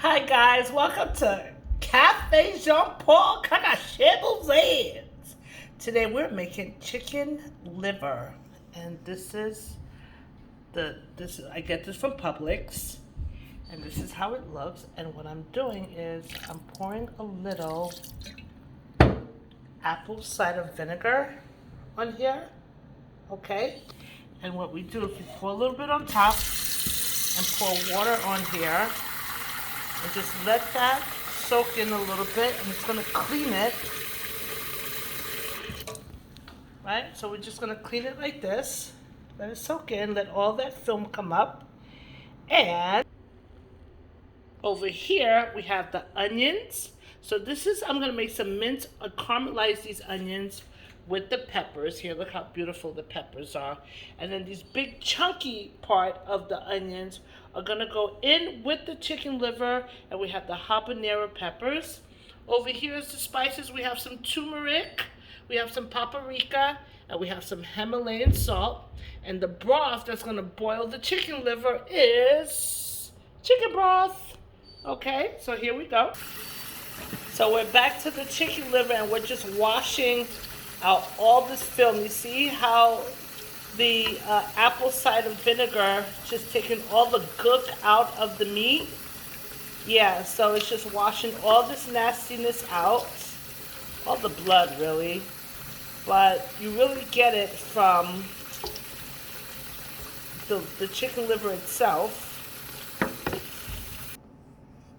Hi guys, welcome to Cafe Jean Paul Kakashibbles. Today we're making chicken liver, and this is I get this from Publix, and this is how it looks. And what I'm doing is I'm pouring a little apple cider vinegar on here, okay? And what we do is we pour a little bit on top and pour water on here. And just let that soak in a little bit, and it's going to clean it. Right? So we're just going to clean it like this. Let it soak in, let all that film come up. And over here we have the onions. So this is, I'm going to make some minced, caramelize these onions with the peppers. Here, look how beautiful the peppers are. And then these big chunky part of the onions are gonna go in with the chicken liver, and we have the habanero peppers. Over here is the spices. We have some turmeric, we have some paprika, and we have some Himalayan salt. And the broth that's gonna boil the chicken liver is chicken broth. Okay, so here we go. So we're back to the chicken liver, and we're just washing out all this film. You see how the apple cider vinegar just taking all the gook out of the meat? Yeah, so it's just washing all this nastiness out, all the blood really, but you really get it from the chicken liver itself.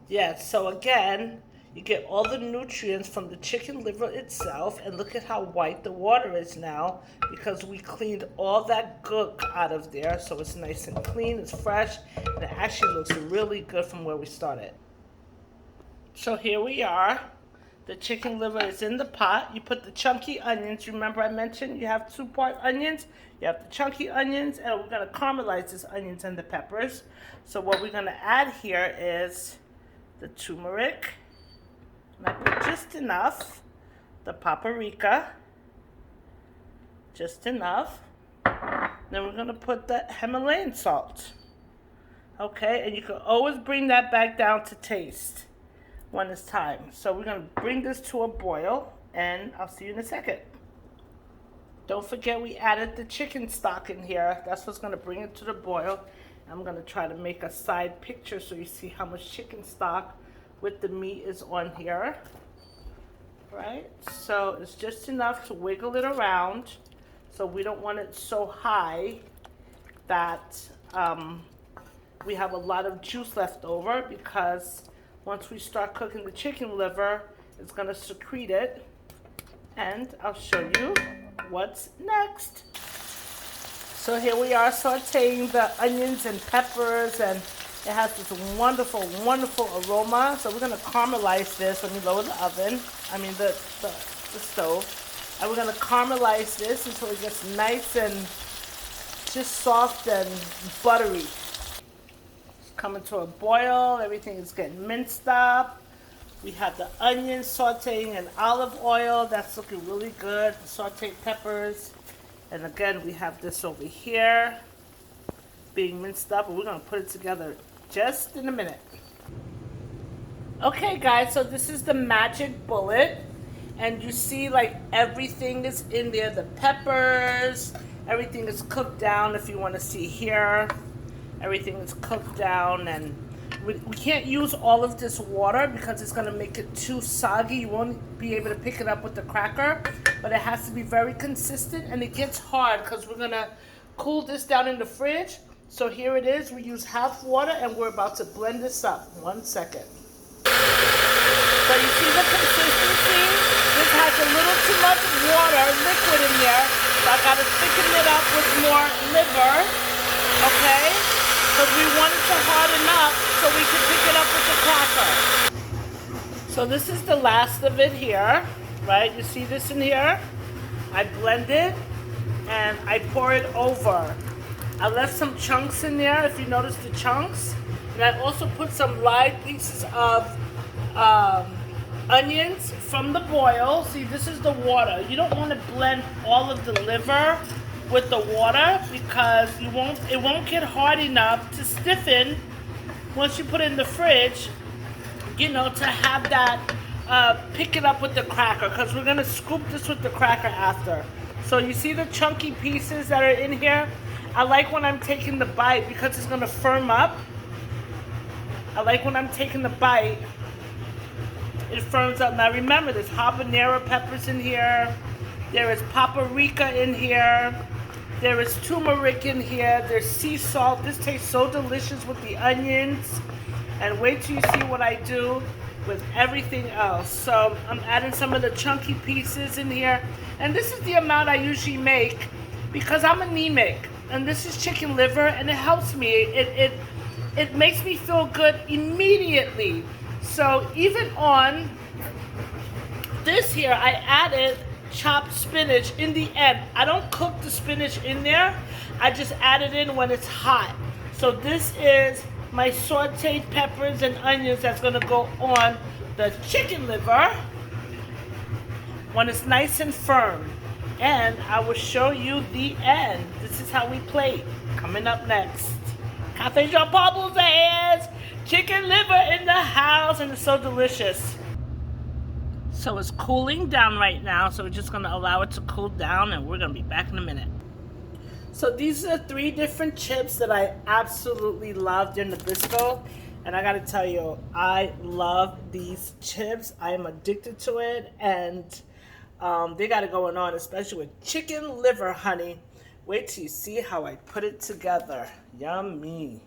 Yeah, so again, you get all the nutrients from the chicken liver itself, and look at how white the water is now because we cleaned all that gook out of there, so it's nice and clean, it's fresh, and it actually looks really good from where we started. So here we are. The chicken liver is in the pot. You put the chunky onions. Remember I mentioned you have two-part onions? You have the chunky onions, and we're going to caramelize these onions and the peppers. So what we're going to add here is the turmeric. And I put just enough, the paprika, just enough. Then we're going to put the Himalayan salt. Okay, and you can always bring that back down to taste when it's time. So we're going to bring this to a boil, and I'll see you in a second. Don't forget we added the chicken stock in here. That's what's going to bring it to the boil. I'm going to try to make a side picture so you see how much chicken stock with the meat is on here, right? So it's just enough to wiggle it around, so we don't want it so high that we have a lot of juice left over, because once we start cooking the chicken liver, it's going to secrete it. And I'll show you what's next. So here we are sauteing the onions and peppers, and it has this wonderful, wonderful aroma. So we're going to caramelize this. Let me lower the oven, the stove. And we're going to caramelize this until it gets nice and just soft and buttery. It's coming to a boil. Everything is getting minced up. We have the onions sauteing in olive oil. That's looking really good. The sauteed peppers. And again, we have this over here being minced up, and we're going to put it together just in a minute. Okay guys, so this is the magic bullet, and you see like everything is in there. The peppers, everything is cooked down. If you want to see here, everything is cooked down, and we can't use all of this water because it's going to make it too soggy. You won't be able to pick it up with the cracker, but it has to be very consistent, and it gets hard because we're going to cool this down in the fridge. So here it is. We use half water, and we're about to blend this up. 1 second. So you see the consistency? This has a little too much water, liquid in there. So I got to thicken it up with more liver, okay? Because we want it to harden up so we can pick it up with the cracker. So this is the last of it here, right? You see this in here? I blend it, and I pour it over. I left some chunks in there, if you notice the chunks. And I also put some live pieces of onions from the boil. See, this is the water. You don't want to blend all of the liver with the water because it won't get hard enough to stiffen once you put it in the fridge you know, to have that, pick it up with the cracker, because we're going to scoop this with the cracker after. So you see the chunky pieces that are in here? I like when I'm taking the bite because it's going to firm up. I like when I'm taking the bite, it firms up. Now remember, there's habanero peppers in here. There is paprika in here. There is turmeric in here. There's sea salt. This tastes so delicious with the onions. And wait till you see what I do with everything else. So I'm adding some of the chunky pieces in here. And this is the amount I usually make because I'm anemic. And this is chicken liver, and it helps me. It makes me feel good immediately. So even on this here, I added chopped spinach in the end. I don't cook the spinach in there. I just add it in when it's hot. So this is my sauteed peppers and onions that's gonna go on the chicken liver when it's nice and firm. And I will show you the end. This is how we plate. Coming up next. Cafe Jean Paul hands. Chicken liver in the house, and it's so delicious. So it's cooling down right now, so we're just gonna allow it to cool down, and we're gonna be back in a minute. So these are 3 different chips that I absolutely love. They're Nabisco, and I gotta tell you, I love these chips. I am addicted to it, and they got it going on, especially with chicken liver, honey. Wait till you see how I put it together. Yummy.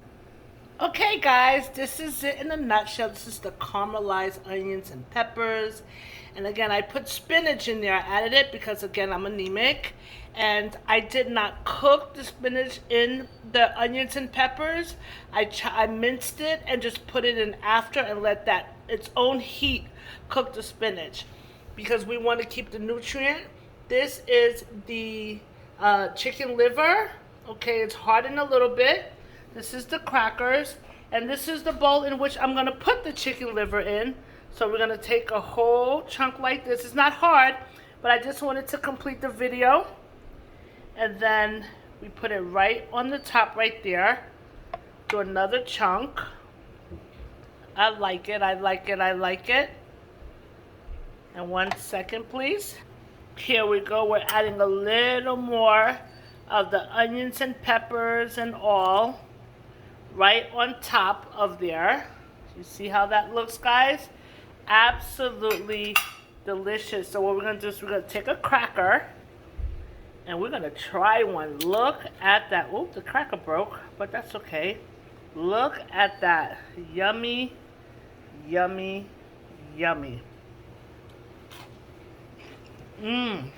Okay guys, this is it in a nutshell. This is the caramelized onions and peppers. And again, I put spinach in there. I added it because again, I'm anemic. And I did not cook the spinach in the onions and peppers. I minced it and just put it in after and let that its own heat cook the spinach. Because we want to keep the nutrient. This is the chicken liver. Okay, it's hardened a little bit. This is the crackers, and this is the bowl in which I'm gonna put the chicken liver in. So we're gonna take a whole chunk like this. It's not hard, but I just wanted to complete the video. And then we put it right on the top right there. Do another chunk. I like it, I like it, I like it. And 1 second, please. Here we go, we're adding a little more of the onions and peppers and all right on top of there. You see how that looks, guys? Absolutely delicious. So what we're gonna do is we're gonna take a cracker and we're gonna try one. Look at that. Oh, the cracker broke, but that's okay. Look at that. Yummy, yummy, yummy. Mmm.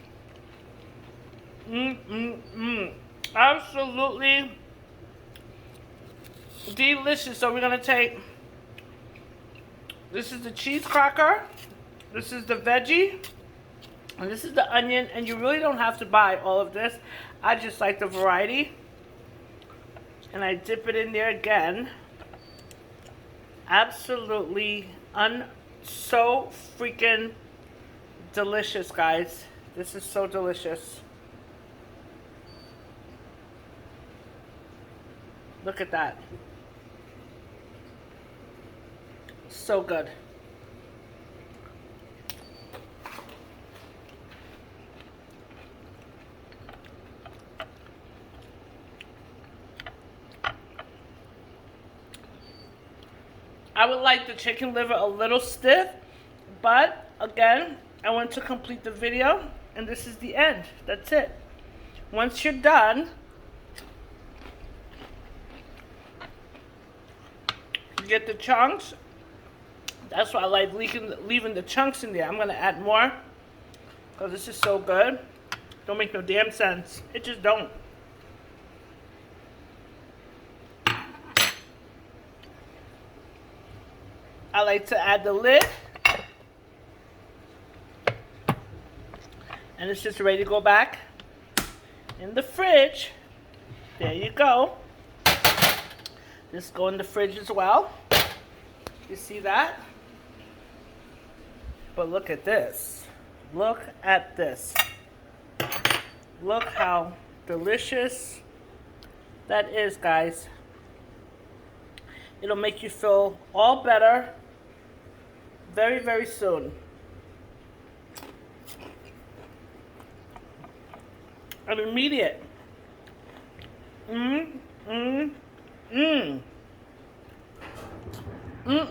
Mmm, mmm, mmm. Absolutely delicious. So we're gonna take, this is the cheese cracker, this is the veggie, and this is the onion, and you really don't have to buy all of this. I just like the variety. And I dip it in there again. Absolutely so freaking delicious, guys. This is so delicious. Look at that. So good. I would like the chicken liver a little stiff, but again, I want to complete the video, and this is the end. That's it. Once you're done, you get the chunks. That's why I like leaving the chunks in there. I'm gonna add more because this is so good. Don't make no damn sense. It just don't. I like to add the lid. And it's just ready to go back in the fridge. There you go. This go in the fridge as well. You see that? But look at this. Look at this. Look how delicious that is, guys. It'll make you feel all better very, very soon. And immediate. Mmm. Mmm. Mmm. Mmm.